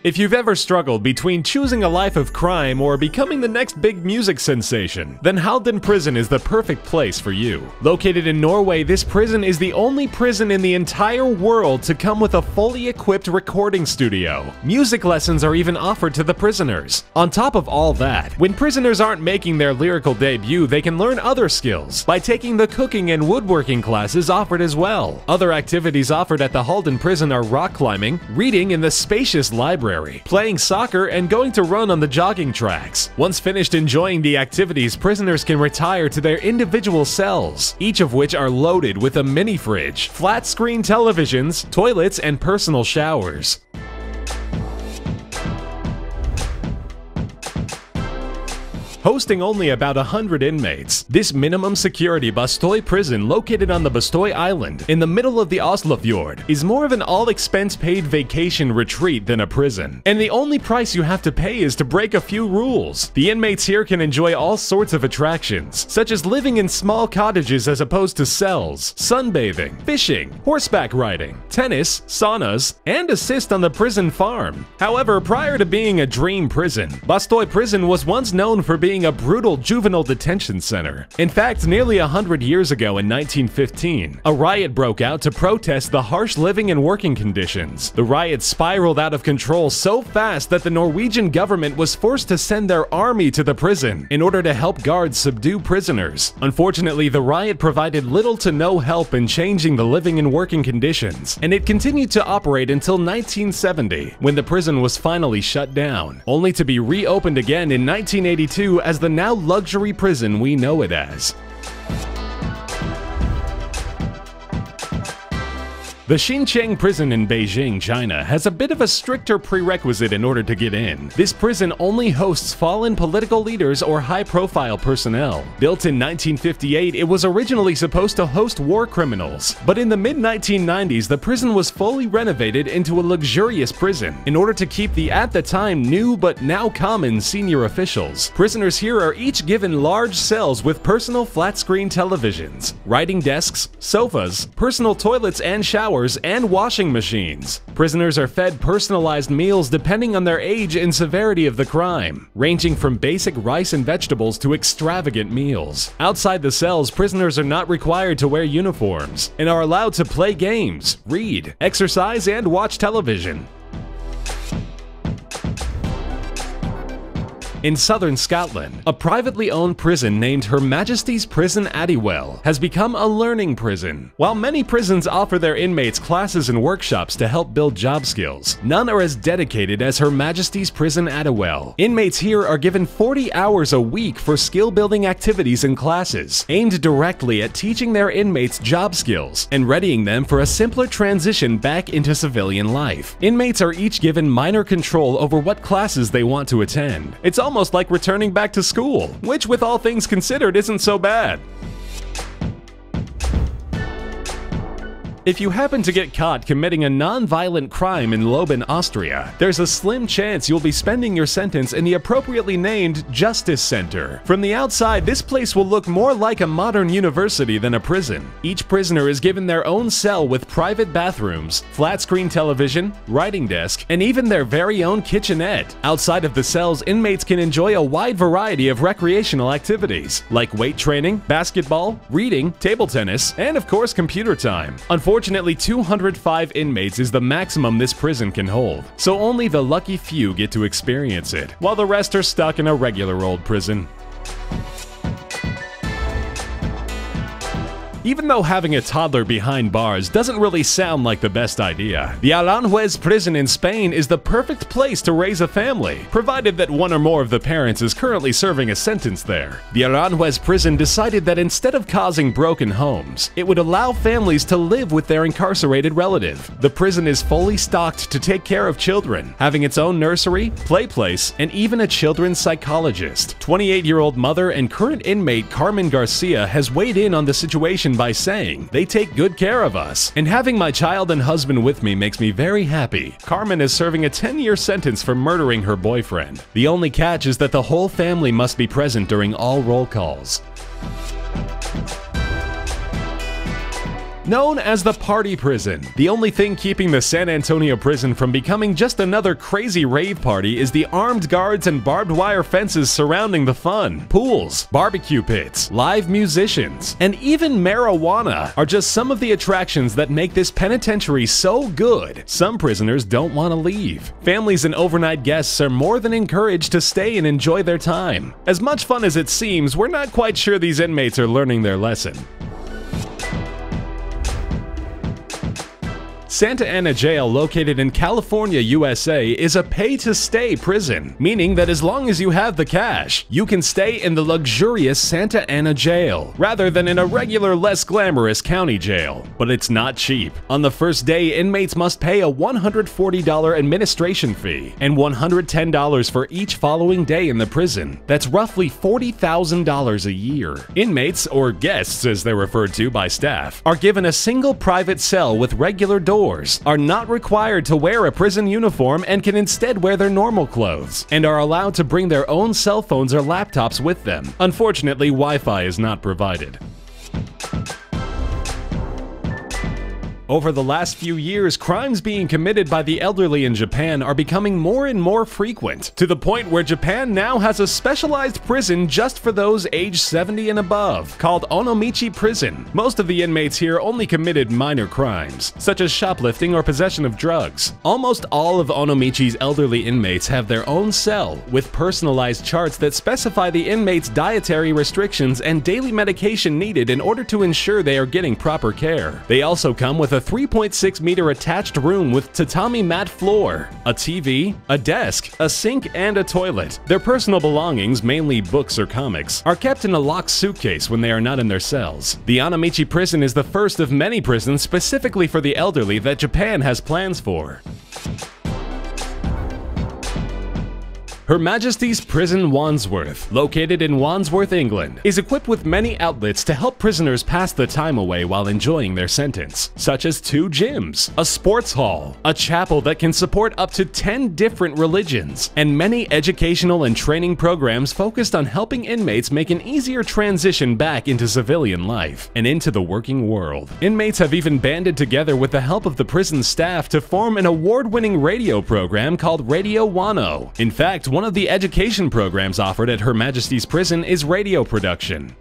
If you've ever struggled between choosing a life of crime or becoming the next big music sensation, then Halton Prison is the perfect place for you. Located in Norway, this prison is the only prison in the entire world to come with a fully equipped recording studio. Music lessons are even offered to the prisoners. On top of all that, when prisoners aren't making their lyrical debut, they can learn other skills by taking the cooking and woodworking classes offered as well. Other activities offered at the Halton Prison are rock climbing, reading in the spacious library, playing soccer, and going to run on the jogging tracks. Once finished enjoying the activities, prisoners can retire to their individual cells, each of which are loaded with a mini fridge, flat-screen televisions, toilets, and personal showers. Hosting only about 100 inmates, this minimum security Bustoy prison located on the Bustoy Island in the middle of the Oslofjord is more of an all-expense-paid vacation retreat than a prison. And the only price you have to pay is to break a few rules. The inmates here can enjoy all sorts of attractions, such as living in small cottages as opposed to cells, sunbathing, fishing, horseback riding, tennis, saunas, and assist on the prison farm. However, prior to being a dream prison, Bustoy Prison was once known for being a brutal juvenile detention center. In fact, nearly 100 years ago in 1915, a riot broke out to protest the harsh living and working conditions. The riot spiraled out of control so fast that the Norwegian government was forced to send their army to the prison in order to help guards subdue prisoners. Unfortunately, the riot provided little to no help in changing the living and working conditions, and it continued to operate until 1970, when the prison was finally shut down, only to be reopened again in 1982 as the now luxury prison we know it as. The Cheng prison in Beijing, China, has a bit of a stricter prerequisite in order to get in. This prison only hosts fallen political leaders or high-profile personnel. Built in 1958, it was originally supposed to host war criminals, but in the mid-1990s, the prison was fully renovated into a luxurious prison in order to keep the at the time new but now common senior officials. Prisoners here are each given large cells with personal flat-screen televisions, writing desks, sofas, personal toilets and showers, and washing machines. Prisoners are fed personalized meals depending on their age and severity of the crime, ranging from basic rice and vegetables to extravagant meals. Outside the cells, prisoners are not required to wear uniforms and are allowed to play games, read, exercise, and watch television. In southern Scotland, a privately owned prison named Her Majestys Prison Addywell has become a learning prison. While many prisons offer their inmates classes and workshops to help build job skills, none are as dedicated as Her Majestys Prison Addywell. Inmates here are given 40 hours a week for skill-building activities and classes, aimed directly at teaching their inmates job skills and readying them for a simpler transition back into civilian life. Inmates are each given minor control over what classes they want to attend. It's almost like returning back to school, which with all things considered isn't so bad. If you happen to get caught committing a non-violent crime in Leoben, Austria, there's a slim chance you'll be spending your sentence in the appropriately named Justice Center. From the outside, this place will look more like a modern university than a prison. Each prisoner is given their own cell with private bathrooms, flat-screen television, writing desk, and even their very own kitchenette. Outside of the cells, inmates can enjoy a wide variety of recreational activities, like weight training, basketball, reading, table tennis, and of course computer time. Unfortunately, 205 inmates is the maximum this prison can hold, so only the lucky few get to experience it, while the rest are stuck in a regular old prison. Even though having a toddler behind bars doesn't really sound like the best idea, the Aranjuez Prison in Spain is the perfect place to raise a family, provided that one or more of the parents is currently serving a sentence there. The Aranjuez Prison decided that instead of causing broken homes, it would allow families to live with their incarcerated relative. The prison is fully stocked to take care of children, having its own nursery, play place, and even a children's psychologist. 28-year-old mother and current inmate Carmen Garcia has weighed in on the situation by saying, "They take good care of us, and having my child and husband with me makes me very happy." Carmen is serving a 10-year sentence for murdering her boyfriend. The only catch is that the whole family must be present during all roll calls. Known as the Party Prison, the only thing keeping the San Antonio prison from becoming just another crazy rave party is the armed guards and barbed wire fences surrounding the fun. Pools, barbecue pits, live musicians, and even marijuana are just some of the attractions that make this penitentiary so good, some prisoners don't want to leave. Families and overnight guests are more than encouraged to stay and enjoy their time. As much fun as it seems, we're not quite sure these inmates are learning their lesson. Santa Ana Jail, located in California, USA, is a pay-to-stay prison, meaning that as long as you have the cash, you can stay in the luxurious Santa Ana Jail, rather than in a regular, less glamorous county jail. But it's not cheap. On the first day, inmates must pay a $140 administration fee and $110 for each following day in the prison. That's roughly $40,000 a year. Inmates, or guests as they're referred to by staff, are given a single private cell with regular doors, are not required to wear a prison uniform and can instead wear their normal clothes, and are allowed to bring their own cell phones or laptops with them. Unfortunately, Wi-Fi is not provided. Over the last few years, crimes being committed by the elderly in Japan are becoming more and more frequent, to the point where Japan now has a specialized prison just for those aged 70 and above, called Onomichi Prison. Most of the inmates here only committed minor crimes, such as shoplifting or possession of drugs. Almost all of Onomichi's elderly inmates have their own cell, with personalized charts that specify the inmates' dietary restrictions and daily medication needed in order to ensure they are getting proper care. They also come with a 3.6-meter attached room with tatami mat floor, a TV, a desk, a sink, and a toilet. Their personal belongings, mainly books or comics, are kept in a locked suitcase when they are not in their cells. The Onomichi Prison is the first of many prisons specifically for the elderly that Japan has plans for. Her Majesty's Prison Wandsworth, located in Wandsworth, England, is equipped with many outlets to help prisoners pass the time away while enjoying their sentence, such as 2 gyms, a sports hall, a chapel that can support up to 10 different religions, and many educational and training programs focused on helping inmates make an easier transition back into civilian life and into the working world. Inmates have even banded together with the help of the prison staff to form an award-winning radio program called Radio Wano. In fact, one of the education programs offered at Her Majesty's Prison is radio production.